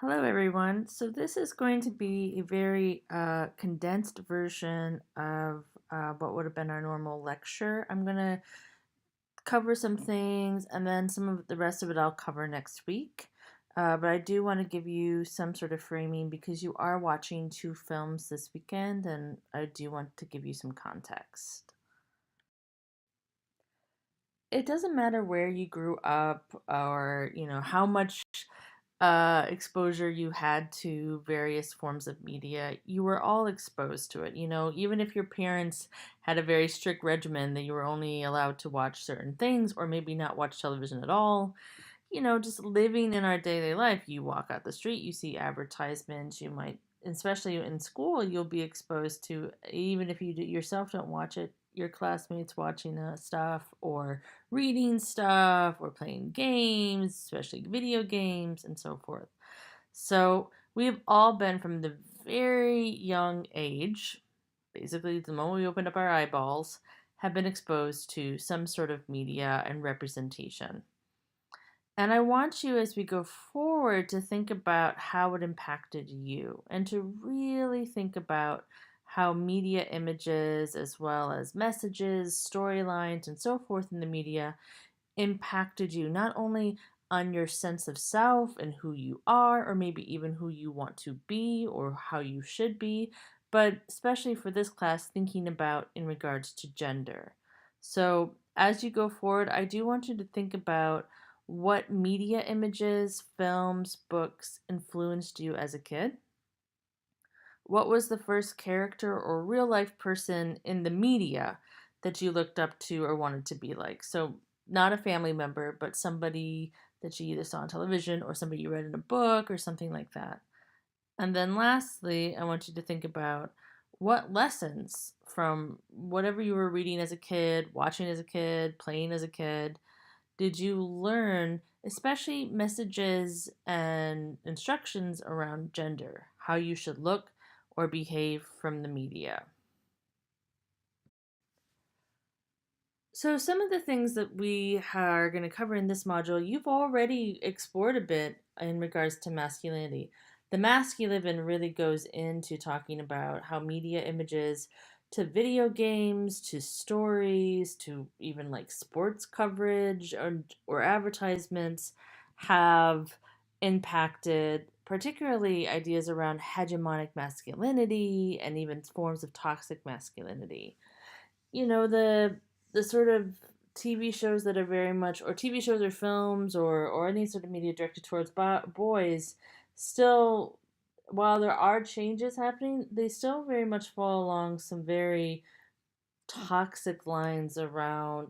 Hello, everyone. So, this is going to be a very condensed version of what would have been our normal lecture. I'm going to cover some things, and then some of the rest of it I'll cover next week. But I do want to give you some sort of framing because you are watching two films this weekend, and I do want to give you some context. It doesn't matter where you grew up or, how much exposure you had to various forms of media, you were all exposed to it. Even if your parents had a very strict regimen that you were only allowed to watch certain things or maybe not watch television at all, just living in our daily life, you walk out the street, you see advertisements, you might, especially in school, you'll be exposed to, even if you yourself don't watch it, your classmates watching stuff or reading stuff or playing games, especially video games and so forth. So we've all been from the very young age, basically the moment we opened up our eyeballs, have been exposed to some sort of media and representation. And I want you, as we go forward, to think about how it impacted you and to really think about how media images, as well as messages, storylines, and so forth in the media impacted you, not only on your sense of self and who you are, or maybe even who you want to be or how you should be, but especially for this class, thinking about in regards to gender. So, as you go forward, I do want you to think about what media images, films, books influenced you as a kid. What was the first character or real life person in the media that you looked up to or wanted to be like? So, not a family member, but somebody that you either saw on television or somebody you read in a book or something like that. And then lastly, I want you to think about what lessons from whatever you were reading as a kid, watching as a kid, playing as a kid, did you learn, especially messages and instructions around gender, how you should look or behave from the media? So, some of the things that we are going to cover in this module, you've already explored a bit in regards to masculinity. The masculine really goes into talking about how media images to video games, to stories, to even like sports coverage or advertisements have impacted particularly ideas around hegemonic masculinity and even forms of toxic masculinity. The sort of TV shows that are very much, or TV shows or films or any sort of media directed towards boys, still, while there are changes happening, they still very much fall along some very toxic lines around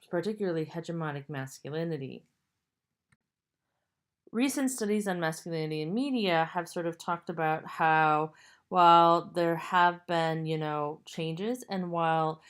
particularly hegemonic masculinity. Recent studies on masculinity in media have sort of talked about how while there have been, changes, and while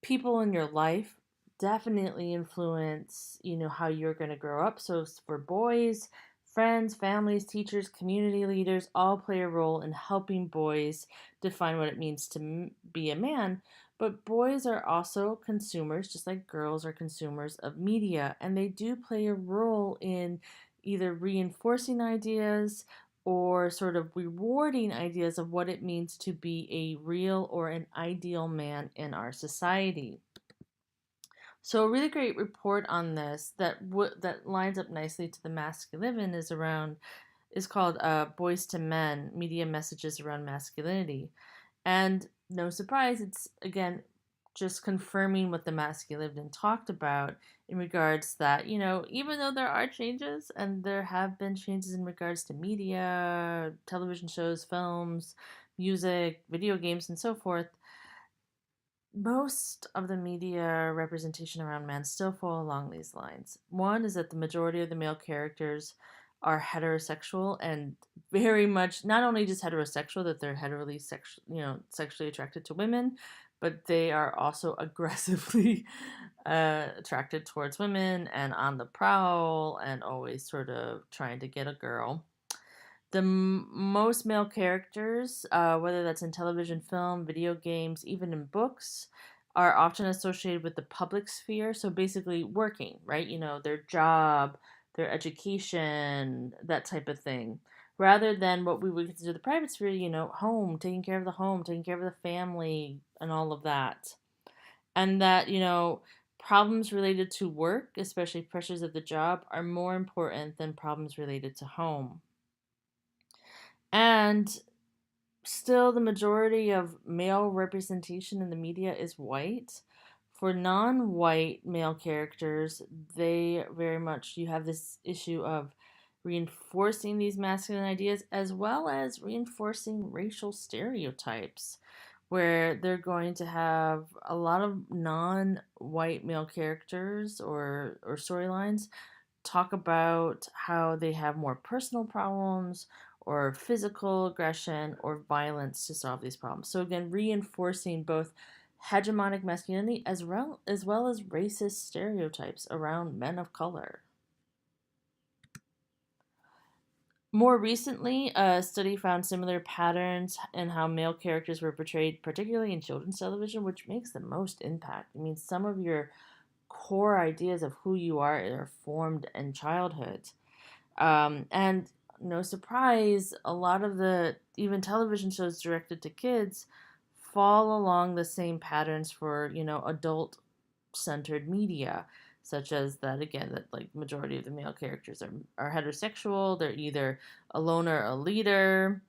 people in your life definitely influence, how you're going to grow up. So for boys, friends, families, teachers, community leaders all play a role in helping boys define what it means to be a man. But boys are also consumers, just like girls are consumers of media, and they do play a role in either reinforcing ideas or sort of rewarding ideas of what it means to be a real or an ideal man in our society. So a really great report on this that lines up nicely to the masculine is called "Boys to Men: Media Messages Around Masculinity," and no surprise, it's again just confirming what the masculine talked about in regards that, even though there are changes and there have been changes in regards to media, television shows, films, music, video games, and so forth, most of the media representation around men still fall along these lines. One is that the majority of the male characters are heterosexual and very much not only just heterosexual, that they're sexually attracted to women, but they are also aggressively attracted towards women and on the prowl and always sort of trying to get a girl. The most male characters, whether that's in television, film, video games, even in books, are often associated with the public sphere. So basically, working, right? Their job, their education, that type of thing. rather than what we would consider the private sphere, home, taking care of the home, taking care of the family, and all of that. And that, problems related to work, especially pressures of the job, are more important than problems related to home. And still, the majority of male representation in the media is white. For non white male characters, they very much, you have this issue of reinforcing these masculine ideas as well as reinforcing racial stereotypes, where they're going to have a lot of non white male characters or storylines talk about how they have more personal problems or physical aggression or violence to solve these problems. So again, reinforcing both hegemonic masculinity as well as racist stereotypes around men of color. More recently, a study found similar patterns in how male characters were portrayed, particularly in children's television, which makes the most impact. I mean, some of your core ideas of who you are formed in childhood. And no surprise, a lot of the even television shows directed to kids fall along the same patterns for, adult centered media, such as that again, that like majority of the male characters are heterosexual. They're either a loner or a leader,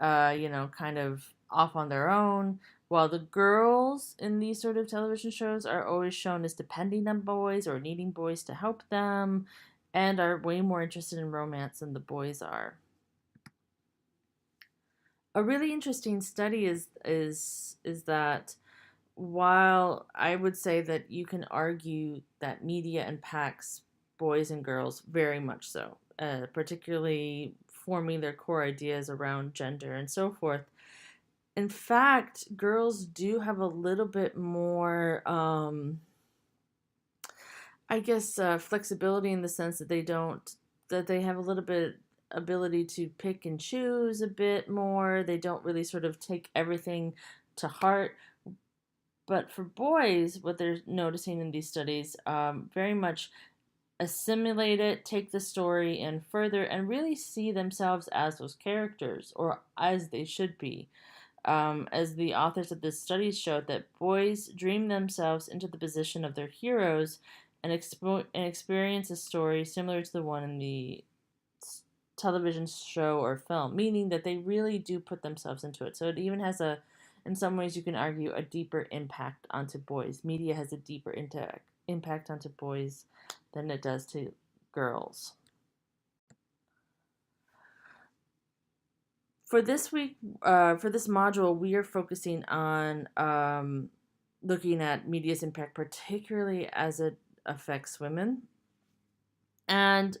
kind of off on their own. While the girls in these sort of television shows are always shown as depending on boys or needing boys to help them, and are way more interested in romance than the boys are. A really interesting study is that while I would say that you can argue that media impacts boys and girls very much so, particularly forming their core ideas around gender and so forth. In fact, girls do have a little bit more, I guess, flexibility in the sense that they have a little bit ability to pick and choose a bit more. They don't really sort of take everything to heart. But for boys, what they're noticing in these studies, very much assimilate it, take the story in further, and really see themselves as those characters, or as they should be. As the authors of this study showed, that boys dream themselves into the position of their heroes and experience a story similar to the one in the television show or film, meaning that they really do put themselves into it. So it even has in some ways, you can argue, a deeper impact onto boys. Media has a deeper impact onto boys than it does to girls. For this week, for this module, we are focusing on looking at media's impact, particularly as it affects women. And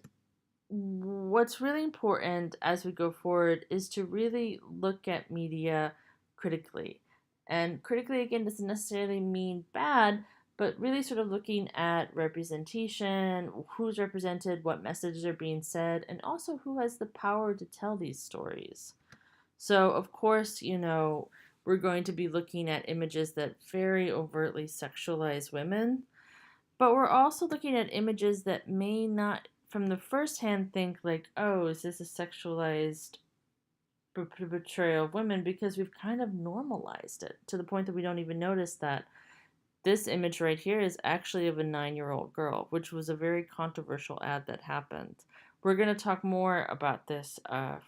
what's really important as we go forward is to really look at media critically. And critically, again, doesn't necessarily mean bad, but really sort of looking at representation, who's represented, what messages are being said, and also who has the power to tell these stories. So, of course, we're going to be looking at images that very overtly sexualize women, but we're also looking at images that may not, from the first hand, think like, oh, is this a sexualized portrayal of women? Because we've kind of normalized it to the point that we don't even notice that this image right here is actually of a 9-year-old girl, which was a very controversial ad that happened. We're going to talk more about this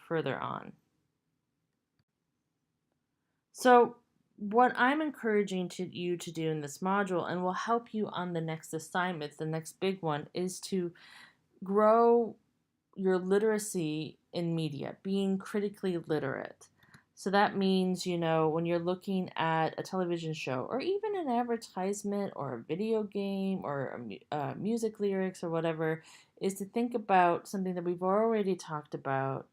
further on. So, what I'm encouraging you to do in this module, and will help you on the next assignment, the next big one, is to grow your literacy in media, being critically literate. So that means, when you're looking at a television show or even an advertisement or a video game or music lyrics or whatever, is to think about something that we've already talked about,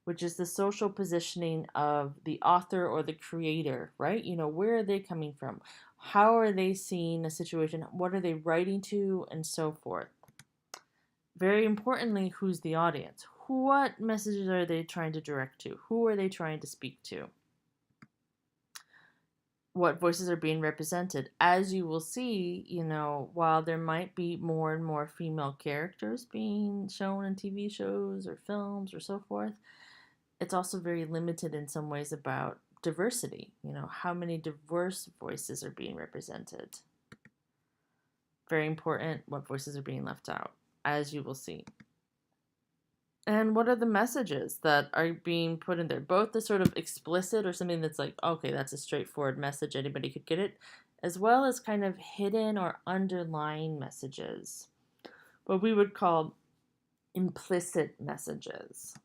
which is the social positioning of the author or the creator, right? Where are they coming from? How are they seeing a situation? What are they writing to? And so forth. Very importantly, who's the audience? What messages are they trying to direct to? Who are they trying to speak to? What voices are being represented? As you will see, while there might be more and more female characters being shown in TV shows or films or so forth, it's also very limited in some ways about diversity. How many diverse voices are being represented. Very important what voices are being left out, as you will see. And what are the messages that are being put in there? Both the sort of explicit or something that's like, okay, that's a straightforward message, anybody could get it, as well as kind of hidden or underlying messages, what we would call implicit messages.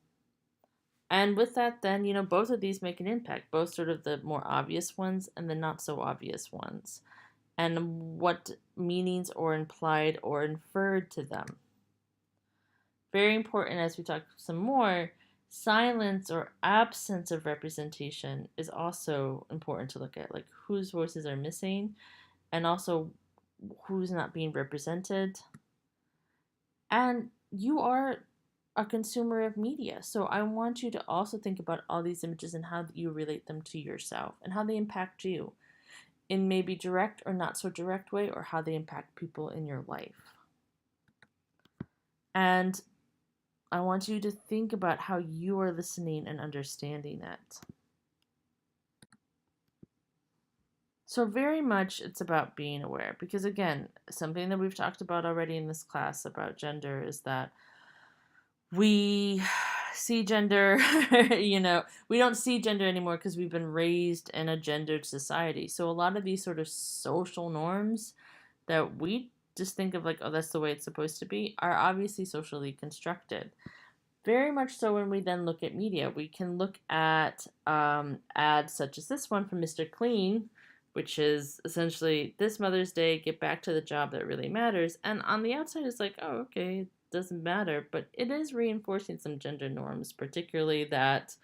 And with that, then, both of these make an impact, both sort of the more obvious ones and the not so obvious ones, and what meanings or implied or inferred to them. Very important as we talk some more, silence or absence of representation is also important to look at, like whose voices are missing and also who's not being represented. And you are a consumer of media, so I want you to also think about all these images and how you relate them to yourself and how they impact you in maybe direct or not so direct way, or how they impact people in your life. And I want you to think about how you are listening and understanding it. So very much it's about being aware, because again, something that we've talked about already in this class about gender is that we see gender, we don't see gender anymore because we've been raised in a gendered society. So a lot of these sort of social norms that we just think of like, oh, that's the way it's supposed to be, are obviously socially constructed. Very much so when we then look at media. We can look at ads such as this one from Mr. Clean, which is essentially, this Mother's Day, get back to the job that really matters. And on the outside, it's like, oh, okay, it doesn't matter. But it is reinforcing some gender norms, particularly that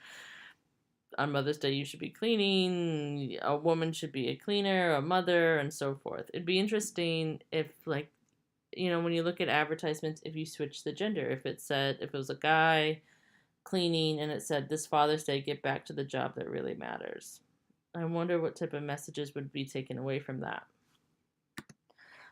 on Mother's Day you should be cleaning, a woman should be a cleaner, a mother, and so forth. It'd be interesting if, like, when you look at advertisements, if you switch the gender, if it was a guy cleaning and it said, this Father's Day, get back to the job that really matters. I wonder what type of messages would be taken away from that.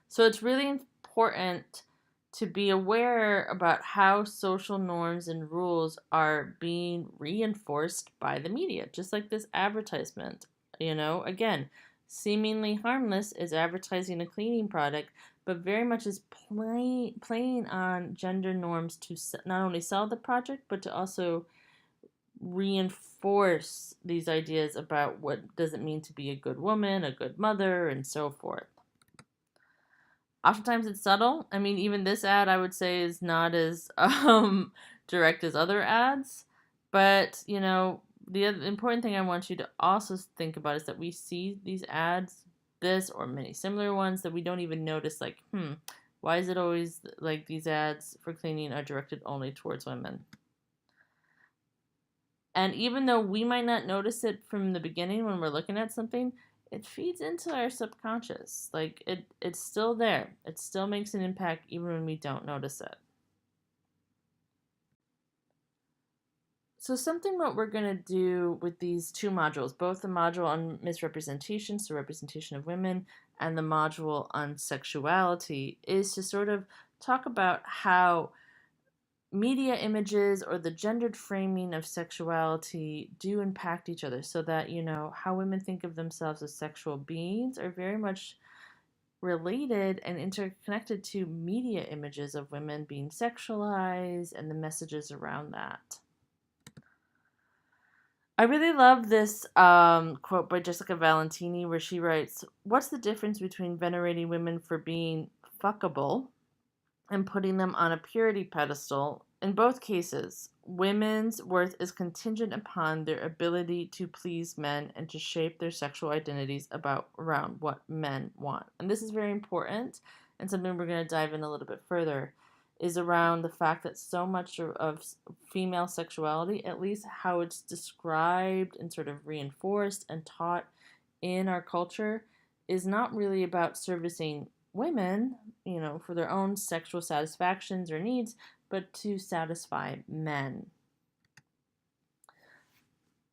So it's really important to be aware about how social norms and rules are being reinforced by the media, just like this advertisement. Again, seemingly harmless is advertising a cleaning product, but very much is playing on gender norms to not only sell the project, but to also reinforce these ideas about what does it mean to be a good woman, a good mother, and so forth. Oftentimes it's subtle. I mean, even this ad, I would say, is not as direct as other ads. But, the other important thing I want you to also think about is that we see these ads, this or many similar ones, that we don't even notice, like, why is it always like these ads for cleaning are directed only towards women? And even though we might not notice it from the beginning when we're looking at something, it feeds into our subconscious. Like, it's still there. It still makes an impact even when we don't notice it. So something what we're going to do with these two modules, both the module on misrepresentation, so representation of women, and the module on sexuality, is to sort of talk about how media images or the gendered framing of sexuality do impact each other, so that, how women think of themselves as sexual beings are very much related and interconnected to media images of women being sexualized and the messages around that. I really love this quote by Jessica Valentini where she writes, "What's the difference between venerating women for being fuckable and putting them on a purity pedestal? In both cases, women's worth is contingent upon their ability to please men and to shape their sexual identities around what men want." And this is very important, and something we're going to dive in a little bit further, is around the fact that so much of female sexuality, at least how it's described and sort of reinforced and taught in our culture, is not really about servicing women, for their own sexual satisfactions or needs, but to satisfy men.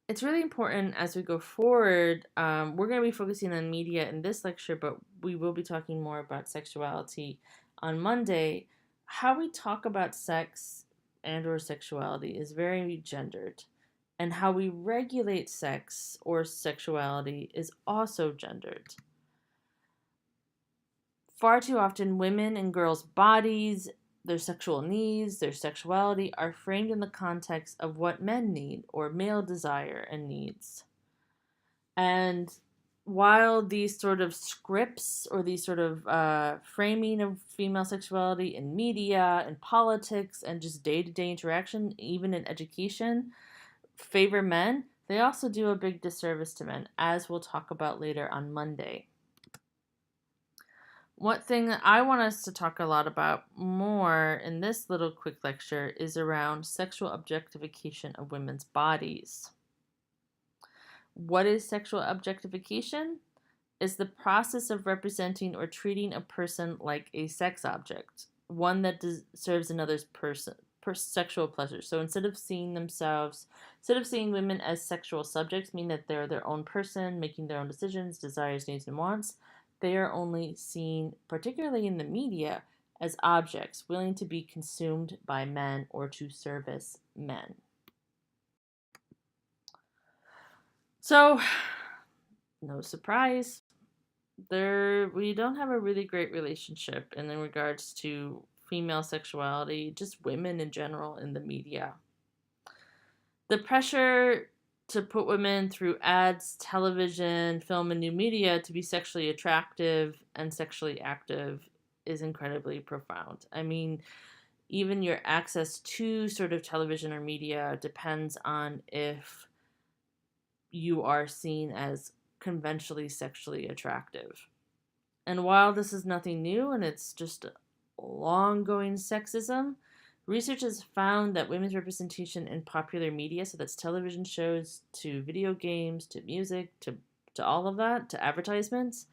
It's really important as we go forward. We're going to be focusing on media in this lecture, but we will be talking more about sexuality on Monday. How we talk about sex and or sexuality is very gendered. and how we regulate sex or sexuality is also gendered. Far too often, women and girls' bodies, their sexual needs, their sexuality are framed in the context of what men need or male desire and needs. And while these sort of scripts or these sort of framing of female sexuality in media and politics and just day-to-day interaction, even in education, favor men, they also do a big disservice to men, as we'll talk about later on Monday. One thing that I want us to talk a lot about more in this little quick lecture is around sexual objectification of women's bodies. What is sexual objectification? Is the process of representing or treating a person like a sex object, one that serves another's sexual pleasure. So instead of seeing women as sexual subjects, meaning that they're their own person, making their own decisions, desires, needs, and wants, they are only seen, particularly in the media, as objects willing to be consumed by men or to service men. So, no surprise, we don't have a really great relationship in regards to female sexuality, just women in general in the media. The pressure to put women through ads, television, film, and new media to be sexually attractive and sexually active is incredibly profound. I mean, even your access to sort of television or media depends on if you are seen as conventionally sexually attractive. And while this is nothing new and it's just long-going sexism, research has found that women's representation in popular media, so that's television shows to video games to music to all of that, to advertisements,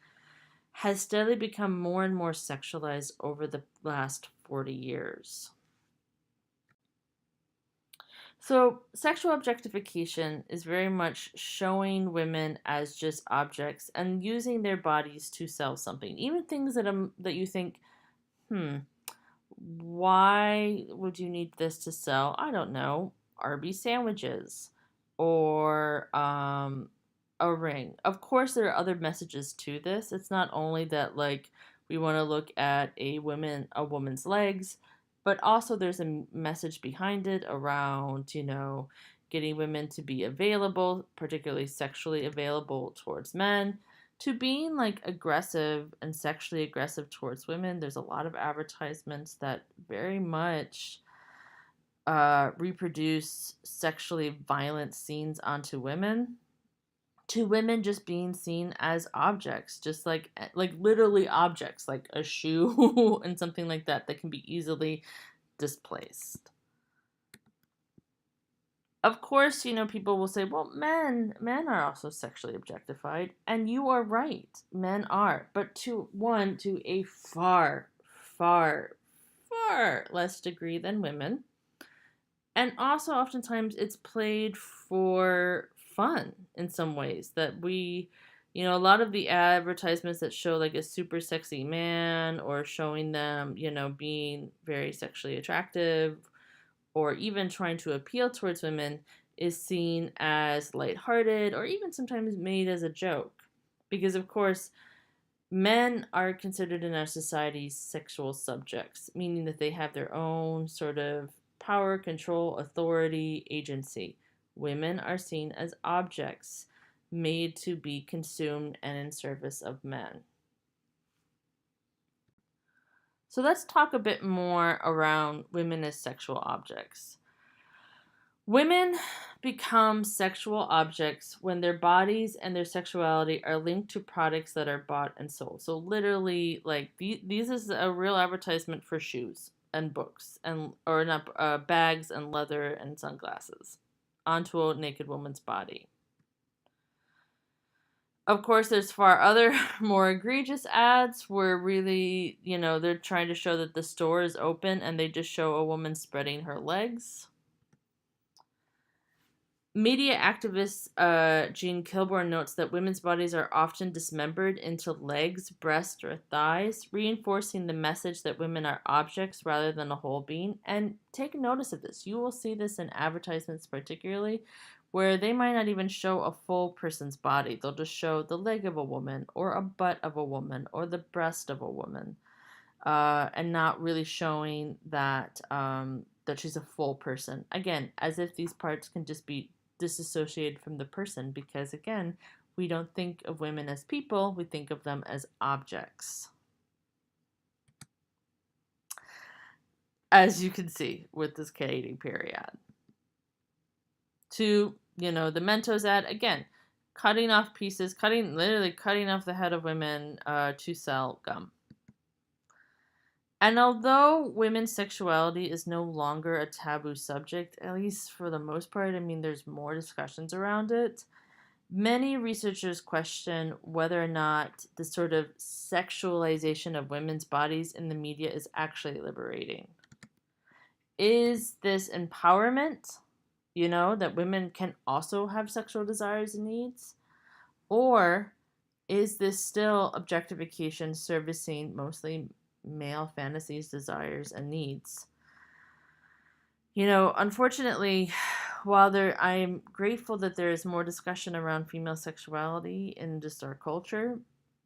has steadily become more and more sexualized over the last 40 years. So, sexual objectification is very much showing women as just objects and using their bodies to sell something. Even things that you think, why would you need this to sell? I don't know, Arby's sandwiches or a ring. Of course, there are other messages to this. It's not only that like we want to look at a woman's legs, but also there's a message behind it around, getting women to be available, particularly sexually available towards men, to being like aggressive and sexually aggressive towards women. There's a lot of advertisements that very much reproduce sexually violent scenes onto women, to women just being seen as objects, just like literally objects, like a shoe and something like that can be easily displaced. Of course, people will say, well, men are also sexually objectified, and you are right, men are, but to a far, far, far less degree than women. And also oftentimes it's played for fun in some ways, that we, a lot of the advertisements that show like a super sexy man or showing them, being very sexually attractive or even trying to appeal towards women is seen as lighthearted or even sometimes made as a joke. Because, of course, men are considered in our society sexual subjects, meaning that they have their own sort of power, control, authority, agency. Women are seen as objects made to be consumed and in service of men. So let's talk a bit more around women as sexual objects. Women become sexual objects when their bodies and their sexuality are linked to products that are bought and sold. So literally, like these is a real advertisement for shoes and books or not bags and leather and sunglasses onto a naked woman's body. Of course, there's far other more egregious ads where really, they're trying to show that the store is open and they just show a woman spreading her legs. Media activist Jean Kilborn notes that women's bodies are often dismembered into legs, breasts, or thighs, reinforcing the message that women are objects rather than a whole being. And take notice of this. You will see this in advertisements, particularly, where they might not even show a full person's body. They'll just show the leg of a woman, or a butt of a woman, or the breast of a woman, and not really showing that she's a full person. Again, as if these parts can just be disassociated from the person, because again, we don't think of women as people, we think of them as objects. As you can see with this Katy Perry ad. To, the Mentos ad, again, cutting off pieces, literally cutting off the head of women to sell gum. And although women's sexuality is no longer a taboo subject, at least for the most part, I mean, there's more discussions around it, many researchers question whether or not the sort of sexualization of women's bodies in the media is actually liberating. Is this empowerment, that women can also have sexual desires and needs? Or is this still objectification servicing mostly male fantasies, desires, and needs? Unfortunately, while I'm grateful that there is more discussion around female sexuality in just our culture,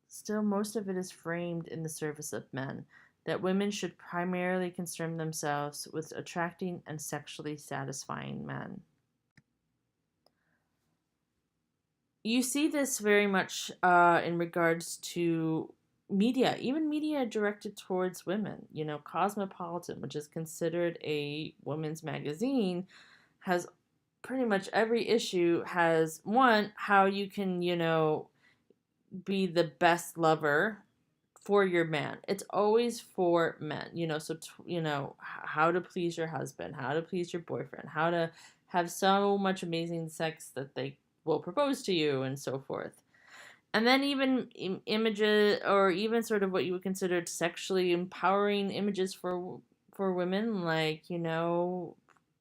still most of it is framed in the service of men, that women should primarily concern themselves with attracting and sexually satisfying men. You see this very much in regards to media, even media directed towards women. Cosmopolitan, which is considered a women's magazine, has pretty much every issue has one, how you can, be the best lover for your man. It's always for men, so, how to please your husband, how to please your boyfriend, how to have so much amazing sex that they will propose to you, and so forth. And then even images, or even sort of what you would consider sexually empowering images for women, like,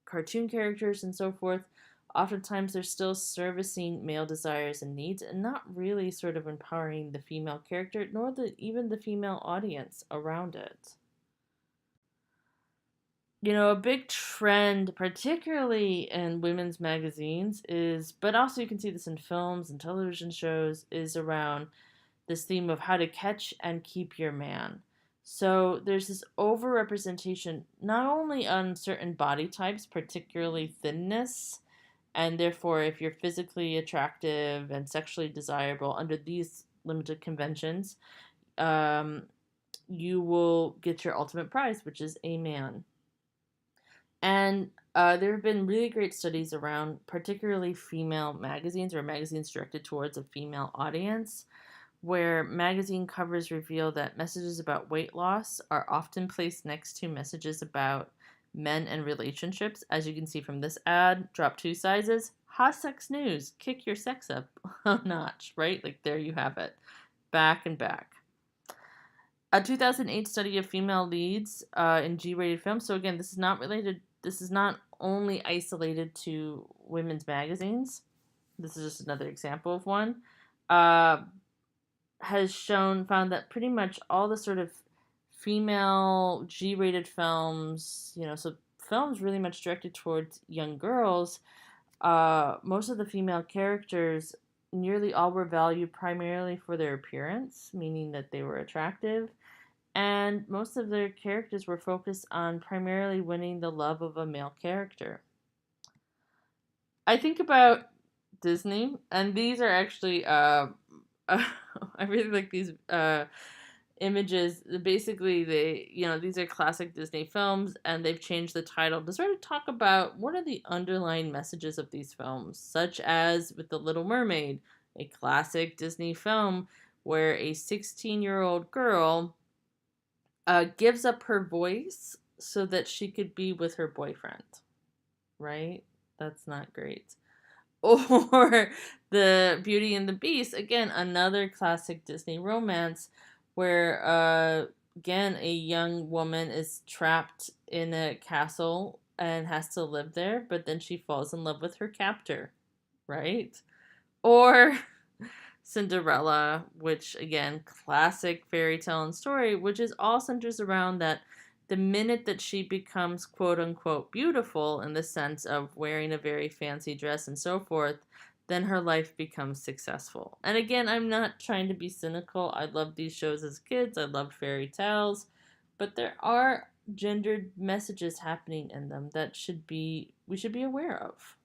cartoon characters and so forth. Oftentimes they're still servicing male desires and needs, and not really sort of empowering the female character, nor even the female audience around it. A big trend, particularly in women's magazines, but also you can see this in films and television shows, is around this theme of how to catch and keep your man. So there's this overrepresentation, not only on certain body types, particularly thinness, and therefore if you're physically attractive and sexually desirable under these limited conventions, you will get your ultimate prize, which is a man. And there have been really great studies around particularly female magazines, or magazines directed towards a female audience, where magazine covers reveal that messages about weight loss are often placed next to messages about men and relationships. As you can see from this ad, drop 2 sizes, hot sex news, kick your sex up a notch, right? Like, there you have it, back and back. A 2008 study of female leads in G-rated films. So again, this is not only isolated to women's magazines. This is just another example of one. Has found that pretty much all the sort of female G-rated films, so films really much directed towards young girls, most of the female characters, nearly all were valued primarily for their appearance, meaning that they were attractive, and most of their characters were focused on primarily winning the love of a male character. I think about Disney, and these are actually, I really like these images. Basically, these are classic Disney films, and they've changed the title to sort of talk about what are the underlying messages of these films, such as with The Little Mermaid, a classic Disney film where a 16-year-old girl gives up her voice so that she could be with her boyfriend, right? That's not great. Or the Beauty and the Beast, again, another classic Disney romance where, again, a young woman is trapped in a castle and has to live there, but then she falls in love with her captor, right? Or Cinderella, which again, classic fairy tale and story, which is all centers around that the minute that she becomes quote unquote beautiful in the sense of wearing a very fancy dress and so forth, then her life becomes successful. And again, I'm not trying to be cynical. I loved these shows as kids, I loved fairy tales, but there are gendered messages happening in them that we should be aware of.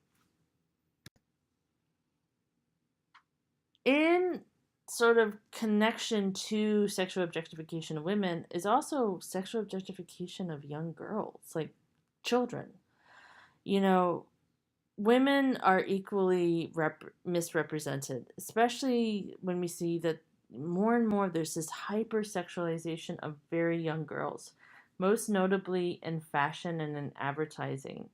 In sort of connection to sexual objectification of women is also sexual objectification of young girls, like children. You know, women are equally misrepresented, especially when we see that more and more there's this hypersexualization of very young girls, most notably in fashion and in advertising.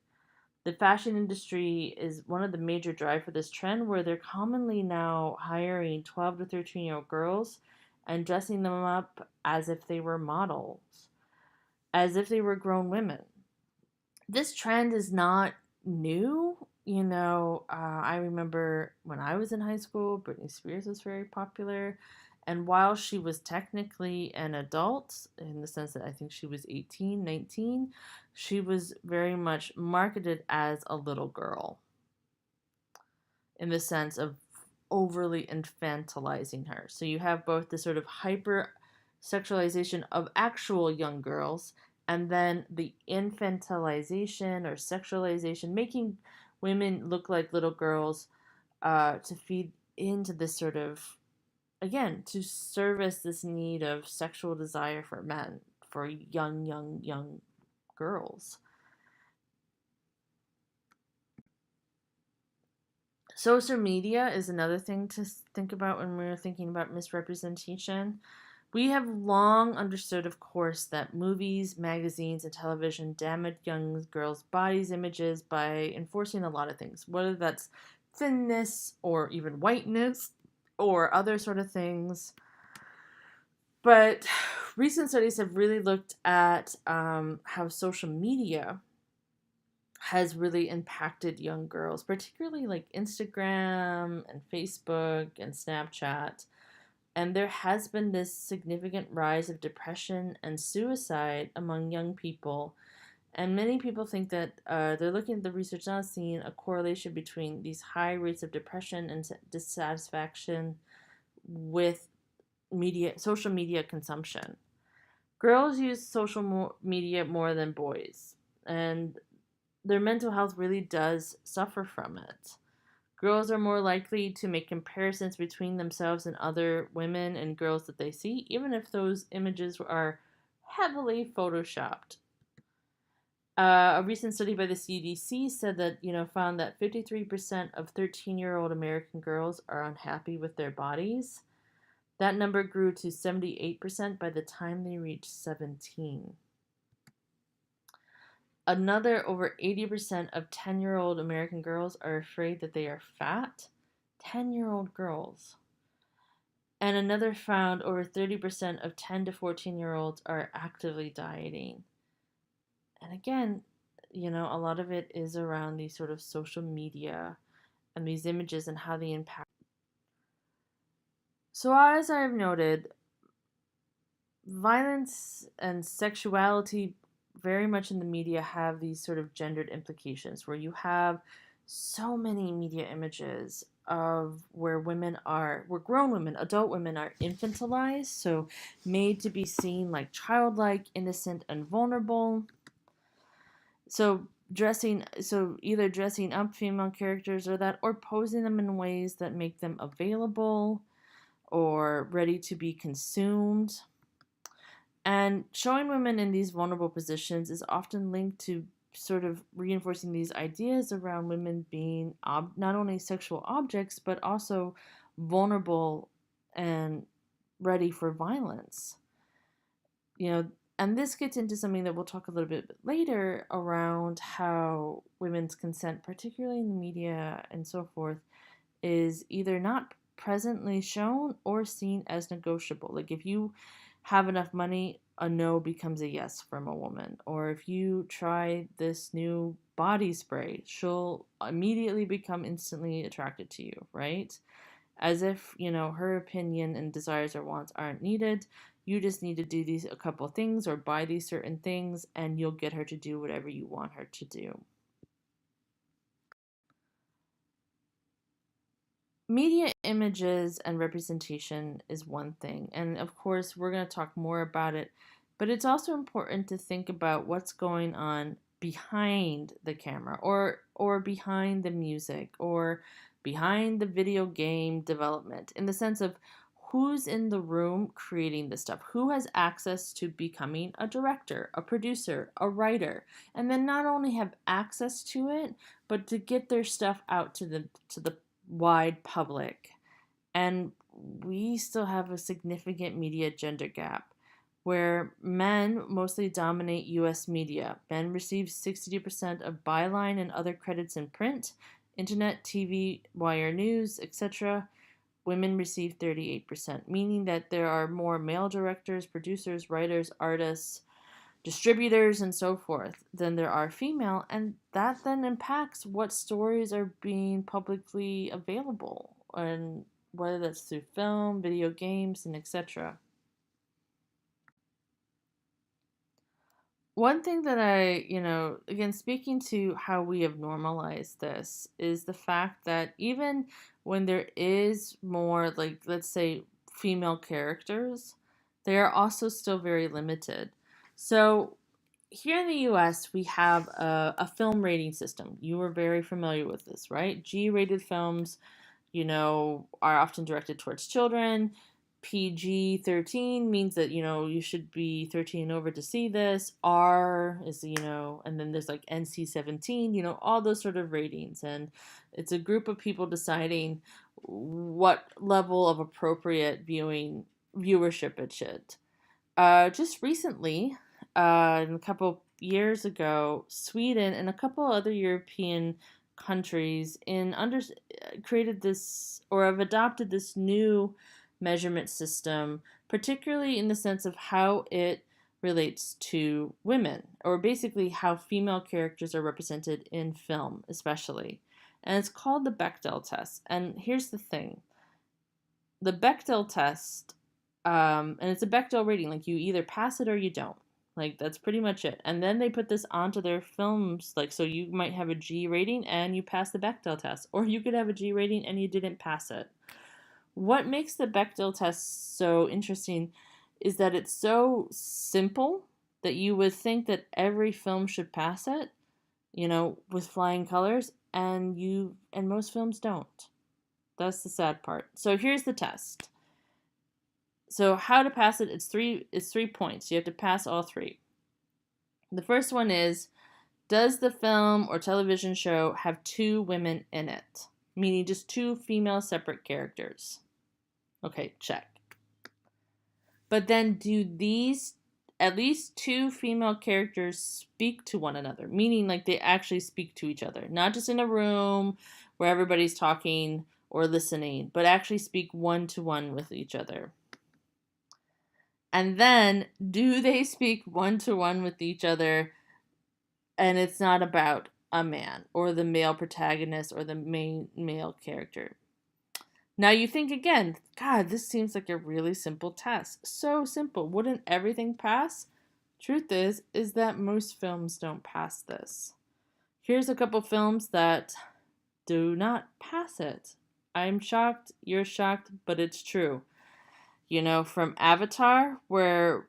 The fashion industry is one of the major drive for this trend where they're commonly now hiring 12 to 13-year-old girls and dressing them up as if they were models, as if they were grown women. This trend is not new. I remember when I was in high school, Britney Spears was very popular. And while she was technically an adult, in the sense that I think she was 18, 19, she was very much marketed as a little girl in the sense of overly infantilizing her. So you have both the sort of hyper sexualization of actual young girls and then the infantilization or sexualization, making women look like little girls to feed into this sort of, again, to service this need of sexual desire for men, for young girls. Social media is another thing to think about when we're thinking about misrepresentation. We have long understood, of course, that movies, magazines, and television damage young girls' bodies images by enforcing a lot of things, whether that's thinness or even whiteness or other sort of things. But recent studies have really looked at how social media has really impacted young girls, particularly like Instagram and Facebook and Snapchat. And there has been this significant rise of depression and suicide among young people. And many people think that they're looking at the research now, seeing a correlation between these high rates of depression and dissatisfaction with social media consumption. Girls use media more than boys, and their mental health really does suffer from it. Girls are more likely to make comparisons between themselves and other women and girls that they see, even if those images are heavily photoshopped. A recent study by the CDC said that, found that 53% of 13-year-old American girls are unhappy with their bodies. That number grew to 78% by the time they reached 17. Another over 80% of 10-year-old American girls are afraid that they are fat. 10-year-old girls. And another found over 30% of 10 to 14-year-olds are actively dieting. And again, a lot of it is around these sort of social media and these images and how they impact. So as I've noted, violence and sexuality very much in the media have these sort of gendered implications where you have so many media images of where grown women, adult women are infantilized, so made to be seen like childlike, innocent, and vulnerable. So either dressing up female characters or posing them in ways that make them available or ready to be consumed. And showing women in these vulnerable positions is often linked to sort of reinforcing these ideas around women being not only sexual objects, but also vulnerable and ready for violence. And this gets into something that we'll talk a little bit later around how women's consent, particularly in the media and so forth, is either not presently shown or seen as negotiable. Like if you have enough money, a no becomes a yes from a woman. Or if you try this new body spray, she'll immediately become instantly attracted to you, right? As if, her opinion and desires or wants aren't needed. You just need to do these a couple things or buy these certain things, and you'll get her to do whatever you want her to do. Media images and representation is one thing, and of course we're going to talk more about it, but it's also important to think about what's going on behind the camera, or behind the music, or behind the video game development, in the sense of who's in the room creating this stuff, who has access to becoming a director, a producer, a writer, and then not only have access to it, but to get their stuff out to the wide public. And we still have a significant media gender gap where men mostly dominate US media. Men receive 60% of byline and other credits in print, internet, TV, wire news, etc. Women receive 38%, meaning that there are more male directors, producers, writers, artists, distributors, and so forth than there are female, and that then impacts what stories are being publicly available, and whether that's through film, video games, and etc. One thing that again, speaking to how we have normalized this, is the fact that even when there is more, like, let's say, female characters, they are also still very limited. So here in the US, we have a film rating system. You are very familiar with this, right? G-rated films, are often directed towards children. PG-13 means that, you should be 13 and over to see this. R is, and then there's like NC-17, all those sort of ratings. And it's a group of people deciding what level of appropriate viewership it should. Just recently, a couple years ago, Sweden and a couple other European countries created this, or have adopted this new measurement system, particularly in the sense of how it relates to women, or basically how female characters are represented in film, especially. And it's called the Bechdel test. And here's the thing. The Bechdel test, and it's a Bechdel rating, like you either pass it or you don't. Like, that's pretty much it. And then they put this onto their films, like, so you might have a G rating and you pass the Bechdel test, or you could have a G rating and you didn't pass it. What makes the Bechdel test so interesting is that it's so simple that you would think that every film should pass it, with flying colors, and most films don't. That's the sad part. So here's the test. So how to pass it? It's 3 points. You have to pass all 3. The first one is, does the film or television show have 2 women in it? Meaning just 2 female separate characters. Okay, check. But then do these at least 2 female characters speak to one another? Meaning, like, they actually speak to each other. Not just in a room where everybody's talking or listening, but actually speak one-to-one with each other. And then, do they speak one-to-one with each other, and it's not about a man or the male protagonist or the main male character? Now you think again, God, this seems like a really simple test. So simple. Wouldn't everything pass? Truth is that most films don't pass this. Here's a couple films that do not pass it. I'm shocked, you're shocked, but it's true. From Avatar, where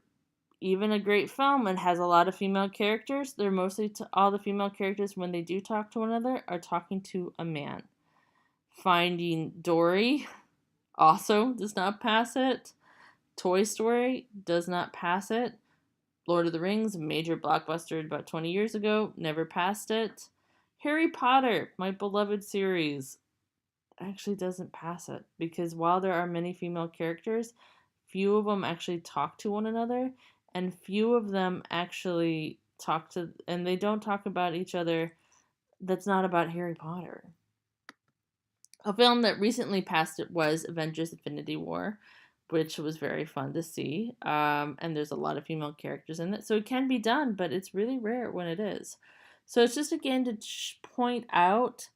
even a great film and has a lot of female characters, they're mostly all the female characters, when they do talk to one another, are talking to a man. Finding Dory also does not pass it. Toy Story does not pass it. Lord of the Rings, a major blockbuster about 20 years ago, never passed it. Harry Potter, my beloved series, actually doesn't pass it, because while there are many female characters, few of them actually talk to one another, and few of them actually and they don't talk about each other that's not about Harry Potter. A film that recently passed it was Avengers Infinity War, which was very fun to see. And there's a lot of female characters in it. So it can be done, but it's really rare when it is. So it's just, again, to point out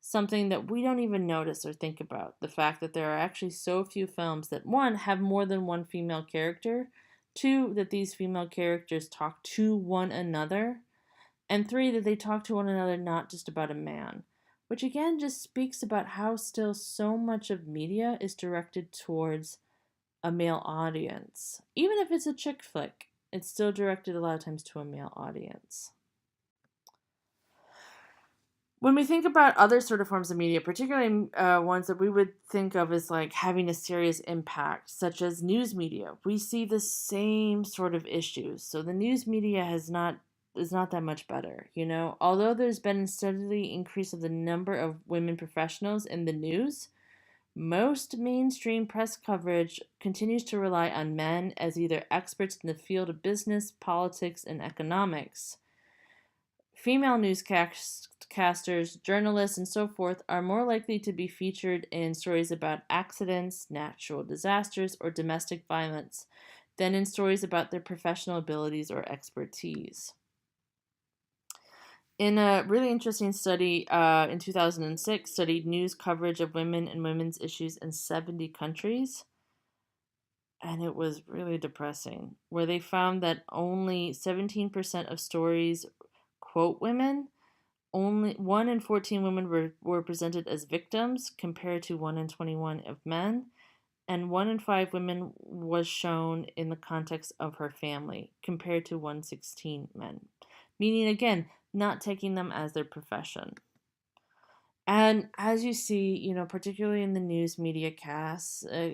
something that we don't even notice or think about. The fact that there are actually so few films that, one, have more than one female character, two, that these female characters talk to one another, and three, that they talk to one another not just about a man. Which again just speaks about how still so much of media is directed towards a male audience. Even if it's a chick flick, it's still directed a lot of times to a male audience. When we think about other sort of forms of media, particularly ones that we would think of as like having a serious impact, such as news media, we see the same sort of issues. So the news media is not that much better, you know. Although there's been a steadily increase of the number of women professionals in the news, most mainstream press coverage continues to rely on men as either experts in the field of business, politics, and economics. Female newscasters, journalists, and so forth are more likely to be featured in stories about accidents, natural disasters, or domestic violence than in stories about their professional abilities or expertise. In a really interesting study in 2006, studied news coverage of women and women's issues in 70 countries, and it was really depressing, where they found that only 17% of stories quote women. Only 1 in 14 women were presented as victims, compared to 1 in 21 of men, and 1 in 5 women was shown in the context of her family, compared to 116 men. Meaning, again, not taking them as their profession. And as you see, you know, particularly in the news media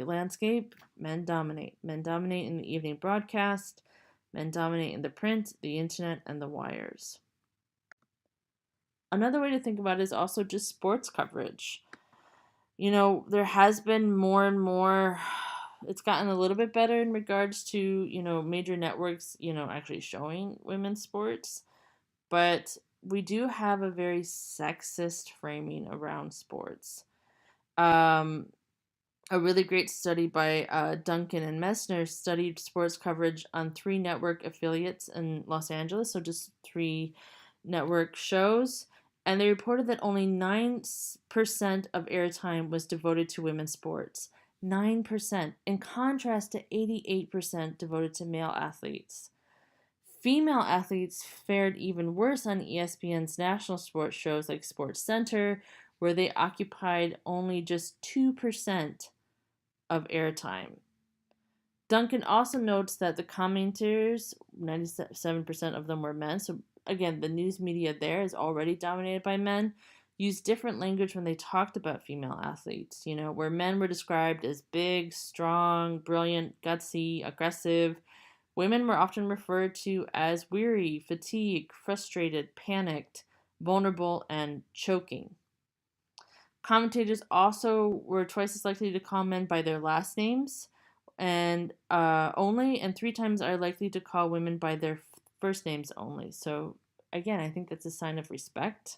landscape, men dominate. Men dominate in the evening broadcast, men dominate in the print, the internet, and the wires. Another way to think about it is also just sports coverage. You know, there has been more and more, it's gotten a little bit better in regards to, you know, major networks, you know, actually showing women's sports. But we do have a very sexist framing around sports. A really great study by Duncan and Messner studied sports coverage on 3 network affiliates in Los Angeles, so just 3 network shows. And they reported that only 9% of airtime was devoted to women's sports. 9%, in contrast to 88% devoted to male athletes. Female athletes fared even worse on ESPN's national sports shows like Sports Center, where they occupied only just 2% of airtime. Duncan also notes that the commenters, 97% of them were men, so again, the news media there is already dominated by men, used different language when they talked about female athletes, you know, where men were described as big, strong, brilliant, gutsy, aggressive. Women were often referred to as weary, fatigued, frustrated, panicked, vulnerable, and choking. Commentators also were twice as likely to call men by their last names, and 3 times are likely to call women by their first names only. So again, I think that's a sign of respect.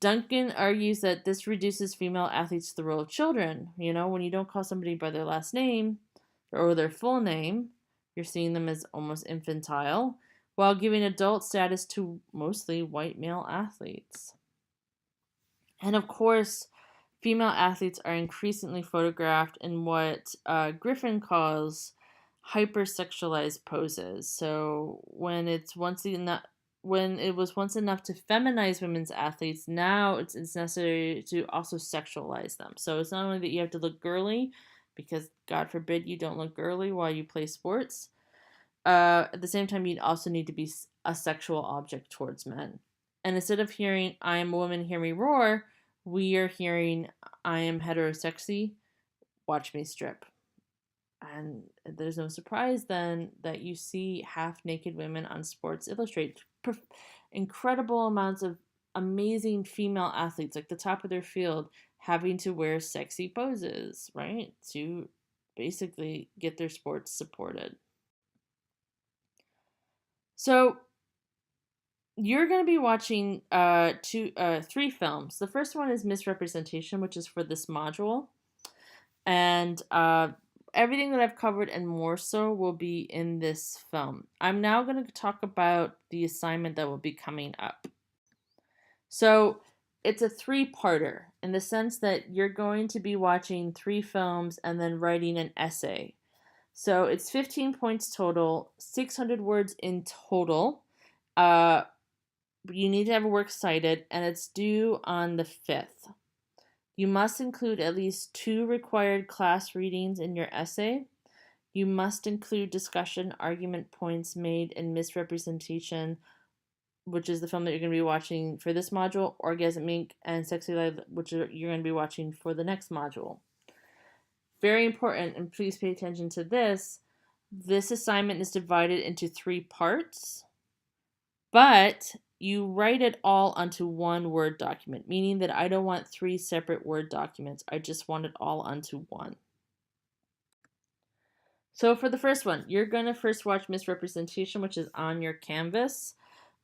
Duncan argues that this reduces female athletes to the role of children. You know, when you don't call somebody by their last name or their full name, you're seeing them as almost infantile, while giving adult status to mostly white male athletes. And of course, female athletes are increasingly photographed in what Griffin calls hypersexualized poses. So when it was once enough to feminize women's athletes, now it's necessary to also sexualize them. So it's not only that you have to look girly, because God forbid you don't look girly while you play sports. At the same time, you'd also need to be a sexual object towards men. And instead of hearing, "I am a woman, hear me roar," we are hearing, "I am heterosexy, watch me strip." And there's no surprise then that you see half-naked women on Sports Illustrated. Incredible amounts of amazing female athletes, like the top of their field, having to wear sexy poses, right? To basically get their sports supported. So you're going to be watching 3 films. The first one is MissRepresentation, which is for this module. And everything that I've covered and more so will be in this film. I'm now going to talk about the assignment that will be coming up. So it's a three-parter in the sense that you're going to be watching 3 films and then writing an essay. So it's 15 points total, 600 words in total. You need to have a works cited, and it's due on the 5th. You must include at least 2 required class readings in your essay. You must include discussion argument points made in Misrepresentation, which is the film that you're going to be watching for this module, Orgasm Inc., and Sexy Life, which you're going to be watching for the next module. Very important, and please pay attention to this. This assignment is divided into 3 parts, but you write it all onto one Word document, meaning that I don't want 3 separate Word documents. I just want it all onto one. So for the first one, you're going to first watch Misrepresentation, which is on your canvas.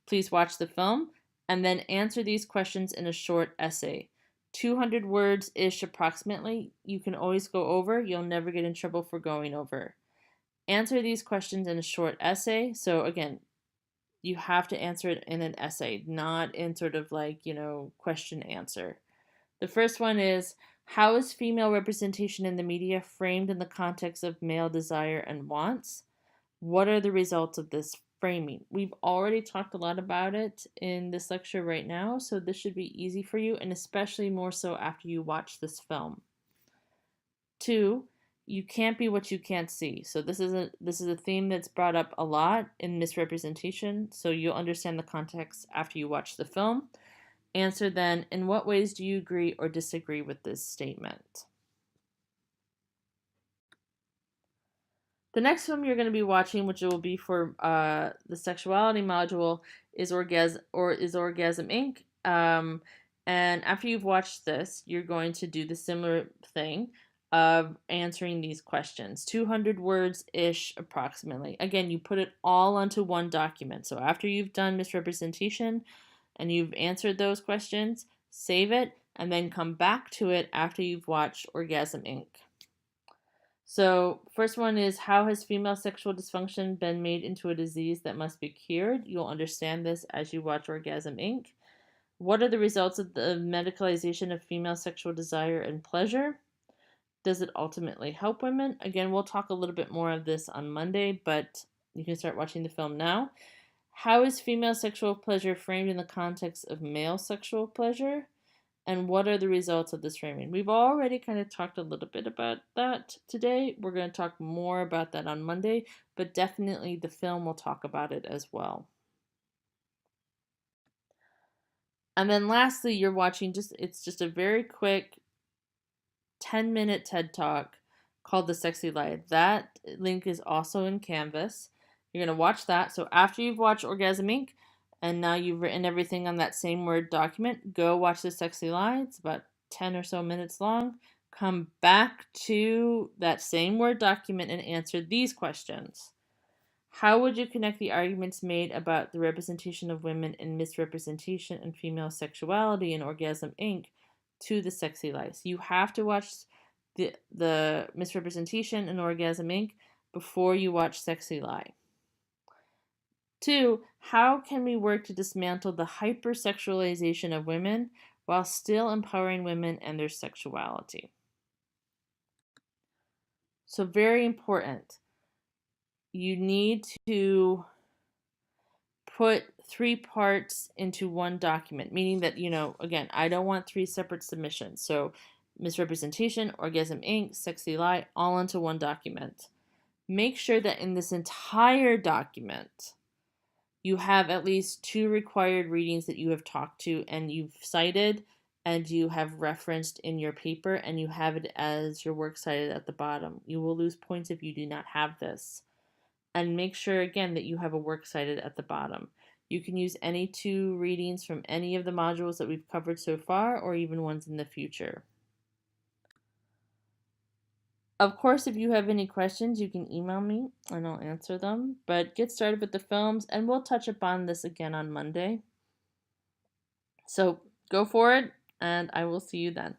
Please watch the film and then answer these questions in a short essay. 200 words-ish approximately. You can always go over. You'll never get in trouble for going over. Answer these questions in a short essay. So again, you have to answer it in an essay, not in sort of like, question answer. The first one is, how is female representation in the media framed in the context of male desire and wants? What are the results of this framing? We've already talked a lot about it in this lecture right now, so this should be easy for you, and especially more so after you watch this film. 2, you can't be what you can't see. So this is a theme that's brought up a lot in Misrepresentation, so you'll understand the context after you watch the film. Answer then, in what ways do you agree or disagree with this statement? The next film you're going to be watching, which will be for the sexuality module, is Orgasm Inc. And after you've watched this, you're going to do the similar thing of answering these questions. 200 words-ish approximately. Again, you put it all onto one document. So after you've done Misrepresentation and you've answered those questions, save it, and then come back to it after you've watched Orgasm Inc. So first one is, how has female sexual dysfunction been made into a disease that must be cured? You'll understand this as you watch Orgasm Inc. What are the results of the medicalization of female sexual desire and pleasure? Does it ultimately help women? Again, we'll talk a little bit more of this on Monday, but you can start watching the film now. How is female sexual pleasure framed in the context of male sexual pleasure? And what are the results of this framing? We've already kind of talked a little bit about that today. We're going to talk more about that on Monday, but definitely the film will talk about it as well. And then lastly, you're watching it's just a very quick 10-minute TED Talk called The Sexy Life. That link is also in Canvas. You're going to watch that. So after you've watched Orgasm Inc., and now you've written everything on that same Word document, go watch The Sexy Lie. It's about 10 or so minutes long. Come back to that same Word document and answer these questions. How would you connect the arguments made about the representation of women in Misrepresentation and female sexuality in Orgasm Inc. to The Sexy Life? You have to watch the Misrepresentation and Orgasm Inc. before you watch Sexy Lie. 2, how can we work to dismantle the hypersexualization of women while still empowering women and their sexuality? So very important. You need to put 3 parts into one document, meaning that, again, I don't want 3 separate submissions. So Misrepresentation, Orgasm Inc., Sexy Lie, all into one document. Make sure that in this entire document, you have at least 2 required readings that you have talked to and you've cited and you have referenced in your paper, and you have it as your works cited at the bottom. You will lose points if you do not have this. And make sure, again, that you have a works cited at the bottom. You can use any 2 readings from any of the modules that we've covered so far, or even ones in the future. Of course, if you have any questions, you can email me and I'll answer them. But get started with the films, and we'll touch upon this again on Monday. So go for it, and I will see you then.